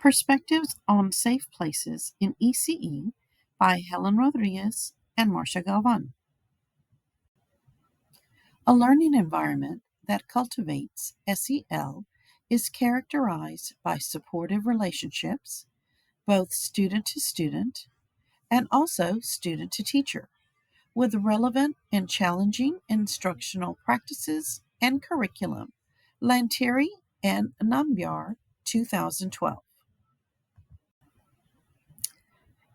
Perspectives on Safe Places in ECE by Helen Rodriguez and Marcia Galvan. A learning environment that cultivates SEL is characterized by supportive relationships, both student to student and also student to teacher, with relevant and challenging instructional practices and curriculum. Lantieri and Nambiar, 2012.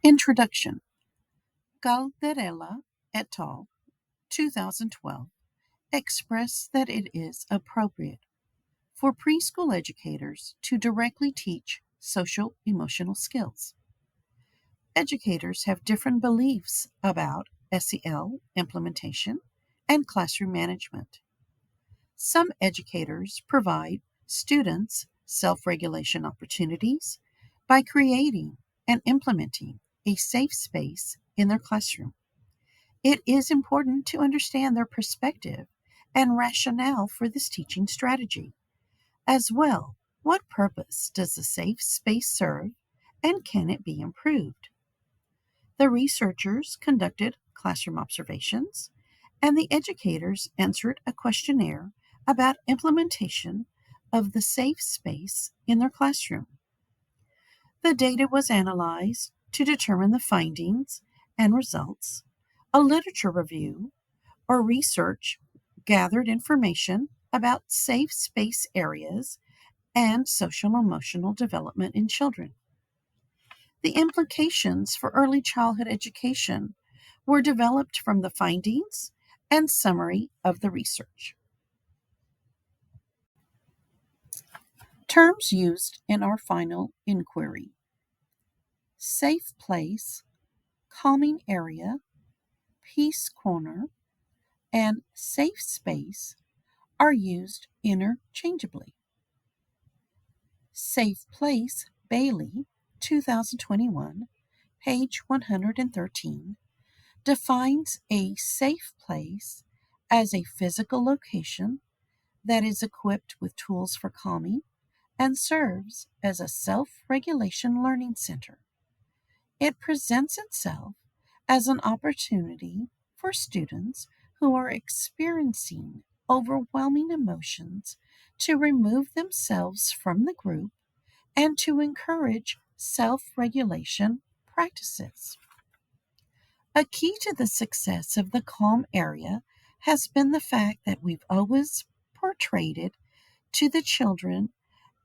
Introduction. Calderella et al., 2012, express that it is appropriate for preschool educators to directly teach social emotional skills. Educators have different beliefs about SEL implementation and classroom management. Some educators provide students self-regulation opportunities by creating and implementing a safe space in their classroom. It is important to understand their perspective and rationale for this teaching strategy. As well, what purpose does the safe space serve and can it be improved? The researchers conducted classroom observations and the educators answered a questionnaire about implementation of the safe space in their classroom. The data was analyzed to determine the findings and results. A literature review or research gathered information about safe space areas and social emotional development in children. The implications for early childhood education were developed from the findings and summary of the research. Terms used in our final inquiry: safe place, calming area, peace corner, and safe space are used interchangeably. Safe place, Bailey, 2021, page 113, defines a safe place as a physical location that is equipped with tools for calming and serves as a self-regulation learning center. It presents itself as an opportunity for students who are experiencing overwhelming emotions to remove themselves from the group and to encourage self-regulation practices. A key to the success of the calm area has been the fact that we've always portrayed it to the children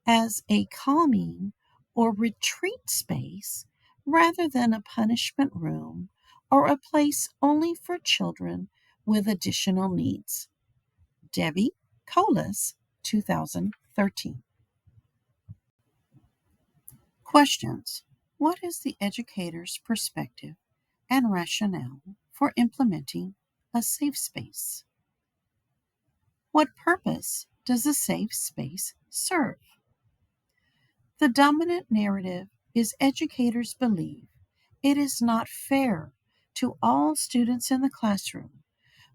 as a calming or retreat space rather than a punishment room or a place only for children with additional needs. Debbie Colas, 2013. Questions. What is the educator's perspective and rationale for implementing a safe space? What purpose does a safe space serve? The dominant narrative is educators believe it is not fair to all students in the classroom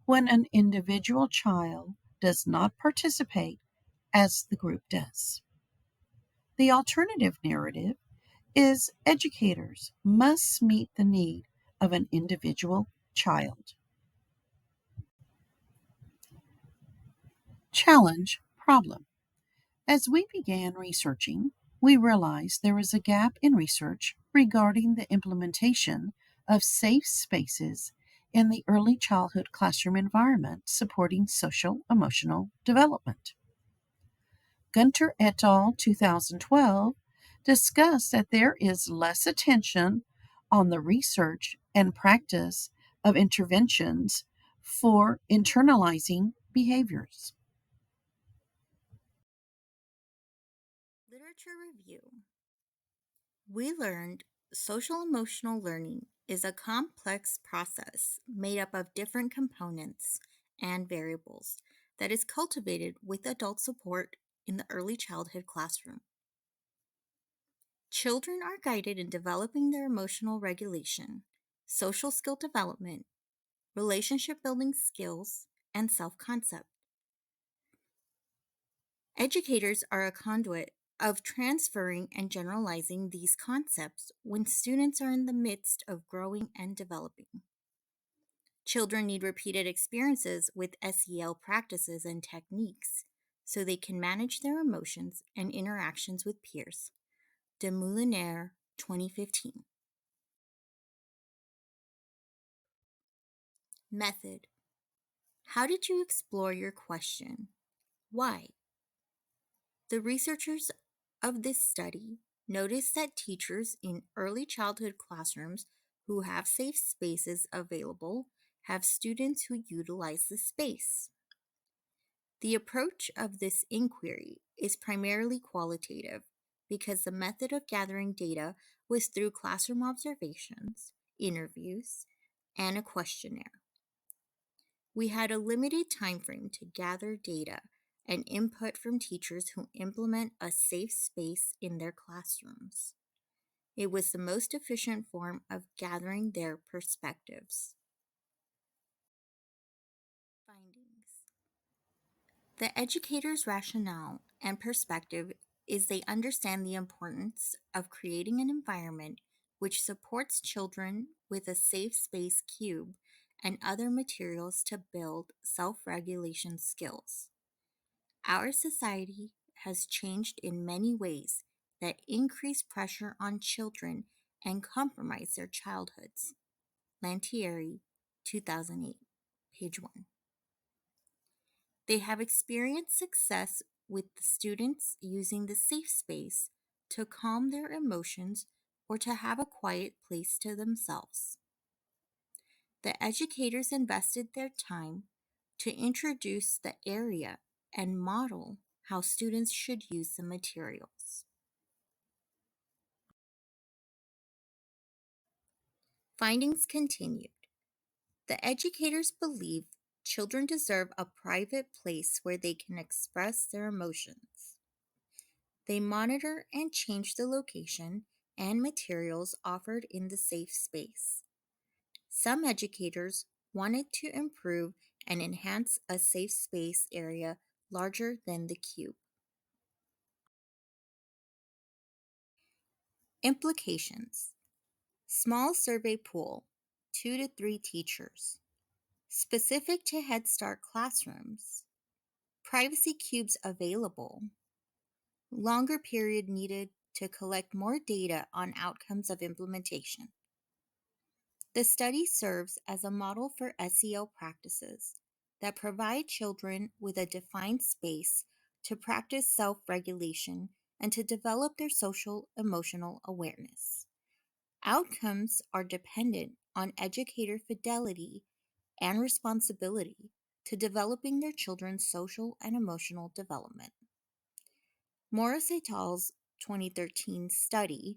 when an individual child does not participate as the group does. The alternative narrative is educators must meet the need of an individual child. Challenge problem. As we began researching, we realized there is a gap in research regarding the implementation of safe spaces in the early childhood classroom environment supporting social emotional development. Gunter et al. 2012 discussed that there is less attention on the research and practice of interventions for internalizing behaviors. Literature review. We learned social emotional learning is a complex process made up of different components and variables that is cultivated with adult support in the early childhood classroom. Children are guided in developing their emotional regulation, social skill development, relationship building skills, and self-concept. Educators are a conduit of transferring and generalizing these concepts when students are in the midst of growing and developing. Children need repeated experiences with SEL practices and techniques so they can manage their emotions and interactions with peers. De Moulinier, 2015. Method. How did you explore your question? Why? The researchers of this study noticed that teachers in early childhood classrooms who have safe spaces available have students who utilize the space. The approach of this inquiry is primarily qualitative because the method of gathering data was through classroom observations, interviews, and a questionnaire. We had a limited time frame to gather data and input from teachers who implement a safe space in their classrooms. It was the most efficient form of gathering their perspectives. Findings. The educator's rationale and perspective is they understand the importance of creating an environment which supports children with a safe space cube and other materials to build self-regulation skills. Our society has changed in many ways that increase pressure on children and compromise their childhoods. Lantieri, 2008, page 1. They have experienced success with the students using the safe space to calm their emotions or to have a quiet place to themselves. The educators invested their time to introduce the area and model how students should use the materials. Findings continued. The educators believe children deserve a private place where they can express their emotions. They monitor and change the location and materials offered in the safe space. Some educators wanted to improve and enhance a safe space area larger than the cube. Implications. Small survey pool, 2 to 3 teachers. Specific to Head Start classrooms. Privacy cubes available. Longer period needed to collect more data on outcomes of implementation. The study serves as a model for SEL practices that provide children with a defined space to practice self-regulation and to develop their social emotional awareness. Outcomes are dependent on educator fidelity and responsibility to developing their children's social and emotional development. Morris et al.'s 2013 study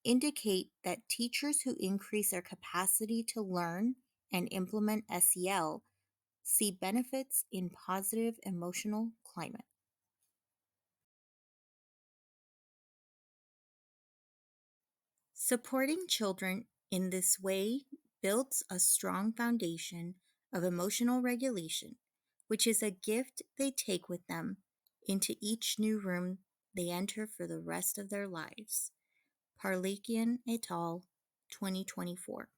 indicate that teachers who increase their capacity to learn and implement SEL see benefits in positive emotional climate. Supporting children in this way builds a strong foundation of emotional regulation, which is a gift they take with them into each new room they enter for the rest of their lives. Parlakian et al., 2024.